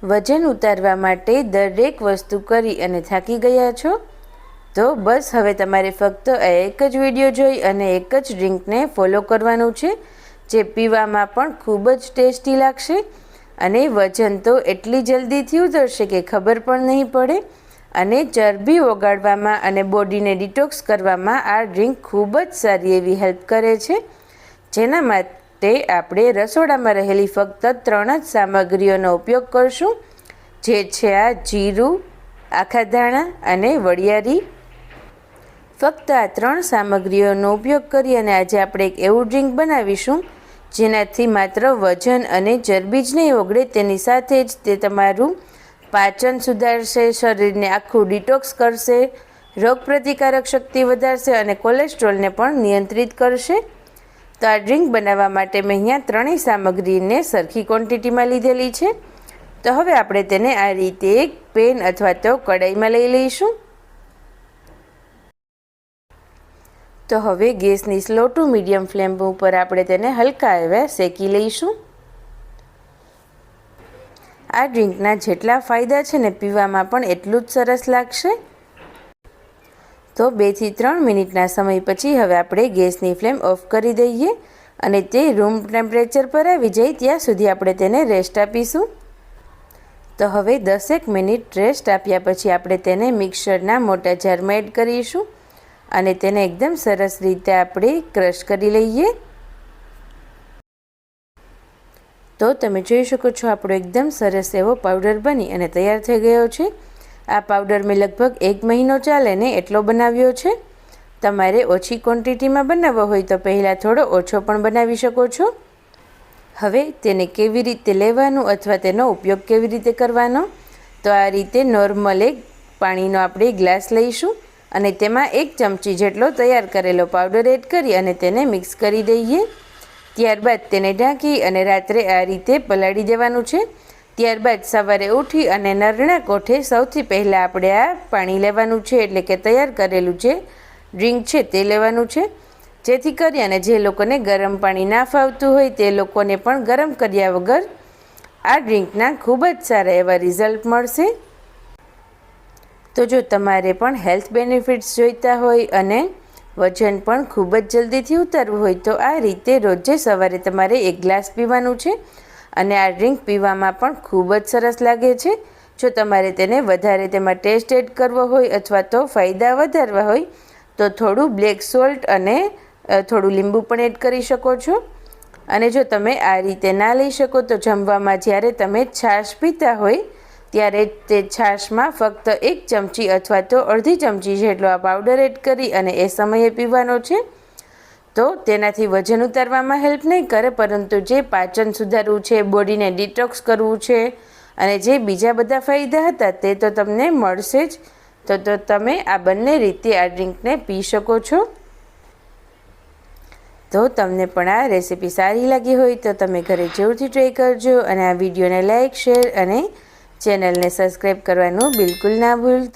વજન ઉતારવા માટે દરેક વસ્તુ કરી અને થાકી ગયા છો? તો બસ હવે તમારે ફક્ત એક જ વિડીયો જોઈ અને એક જ ડ્રિંકને ફોલો કરવાનું છે, જે પીવામાં પણ ખૂબ જ ટેસ્ટી લાગશે અને વજન તો એટલી જલ્દીથી ઉતરશે કે ખબર પણ નહીં પડે. અને ચરબી ઓગાળવામાં અને બોડીને ડિટોક્સ કરવામાં આ ડ્રિંક ખૂબ જ સારી એવી હેલ્પ કરે છે, જેના માટે આપણે રસોડામાં રહેલી ફક્ત 3 જ સામગ્રીઓનો ઉપયોગ કરશું, જે છે આ જીરું, આખા ધાણા અને વરિયાળી. ફક્ત આ 3 સામગ્રીઓનો ઉપયોગ કરી અને આજે આપણે એક એવું ડ્રિંક બનાવીશું જેનાથી માત્ર વજન અને ચરબી જ નહીં ઓગળે, તેની સાથે જ તે તમારું પાચન સુધારશે, શરીરને આખું ડિટોક્સ કરશે, રોગપ્રતિકારક શક્તિ વધારશે અને કોલેસ્ટ્રોલને પણ નિયંત્રિત કરશે. તો આ ડ્રિંક બનાવવા માટે મેં અહીંયા 3 સામગ્રીને સરખી ક્વોન્ટિટીમાં લીધેલી છે. તો હવે આપણે તેને આ રીતે એક પેન અથવા તો કઢાઈમાં લઈ લઈશું. તો હવે ગેસની સ્લો ટુ મીડિયમ ફ્લેમ ઉપર આપણે તેને હલકા એવા શેકી લઈશું. આ ડ્રિંકના જેટલા ફાયદા છે ને પીવામાં પણ એટલું જ સરસ લાગશે. તો 2 થી 3 મિનિટના સમય પછી હવે આપણે ગેસની ફ્લેમ ઓફ કરી દઈએ અને તે રૂમ ટેમ્પરેચર પર આવી જાય ત્યાં સુધી આપણે તેને રેસ્ટ આપીશું. તો હવે 10 મિનિટ રેસ્ટ આપ્યા પછી આપણે તેને મિક્સરના મોટા જારમાં એડ કરીશું અને તેને એકદમ સરસ રીતે આપણે ક્રશ કરી લઈએ. તો તમે જોઈ શકો છો આપણો એકદમ સરસ એવો પાવડર બની અને તૈયાર થઈ ગયો છે. આ પાવડર મેં લગભગ 1 મહિનો ચાલે ને એટલો બનાવ્યો છે. તમારે ઓછી ક્વોન્ટિટીમાં બનાવવો હોય તો પહેલાં થોડો ઓછો પણ બનાવી શકો છો. હવે તેને કેવી રીતે લેવાનું અથવા તેનો ઉપયોગ કેવી રીતે કરવાનો, તો આ રીતે નોર્મલ એક પાણીનો આપણે ગ્લાસ લઈશું અને તેમાં 1 ચમચી જેટલો તૈયાર કરેલો પાવડર એડ કરી અને તેને મિક્સ કરી દઈએ. ત્યારબાદ તેને ઢાંકી અને રાત્રે આ રીતે પલાળી દેવાનું છે. ત્યારબાદ સવારે ઉઠી અને નરણા કોઠે સૌથી પહેલાં આપણે આ પાણી લેવાનું છે, એટલે કે તૈયાર કરેલું જે ડ્રિંક છે તે લેવાનું છે, જેથી કરી અને જે લોકોને ગરમ પાણી ના ફાવતું હોય તે લોકોને પણ ગરમ કર્યા વગર આ ડ્રિંકના ખૂબ જ સારા એવા રિઝલ્ટ મળશે. તો જો તમારે પણ હેલ્થ બેનિફિટ્સ જોઈતા હોય અને વજન પણ ખૂબ જ જલ્દીથી ઉતારવું હોય તો આ રીતે રોજે સવારે તમારે 1 ગ્લાસ પીવાનું છે અને આ ડ્રિંક પીવામાં પણ ખૂબ જ સરસ લાગે છે. જો તમારે તેને વધારે તેમાં ટેસ્ટ એડ કરવો હોય અથવા તો ફાયદા વધારવા હોય તો થોડું બ્લેક સોલ્ટ અને થોડું લીંબુ પણ એડ કરી શકો છો. અને જો તમે આ રીતે ના લઈ શકો તો જમવામાં જ્યારે તમે છાશ પીતા હોય ત્યારે તે છાશમાં ફક્ત 1 ચમચી અથવા તો અડધી ચમચી જેટલો આ પાવડર એડ કરી અને એ સમયે પીવાનો છે. તો તેનાથી વજન ઉતારવામાં હેલ્પ નહીં કરે, પરંતુ જે પાચન સુધારવું છે, બોડીને ડિટોક્સ કરવું છે અને જે બીજા બધા ફાયદા હતા તે તો તમને મળશે જ. તો તમે આ બંને રીતે આ ડ્રિંકને પી શકો છો. તો તમને પણ આ રેસીપી સારી લાગી હોય તો તમે ઘરે જરૂરથી ટ્રાય કરજો અને આ વિડીયોને લાઇક, શેર અને ચેનલને સબસ્ક્રાઈબ કરવાનું બિલકુલ ના ભૂલતા.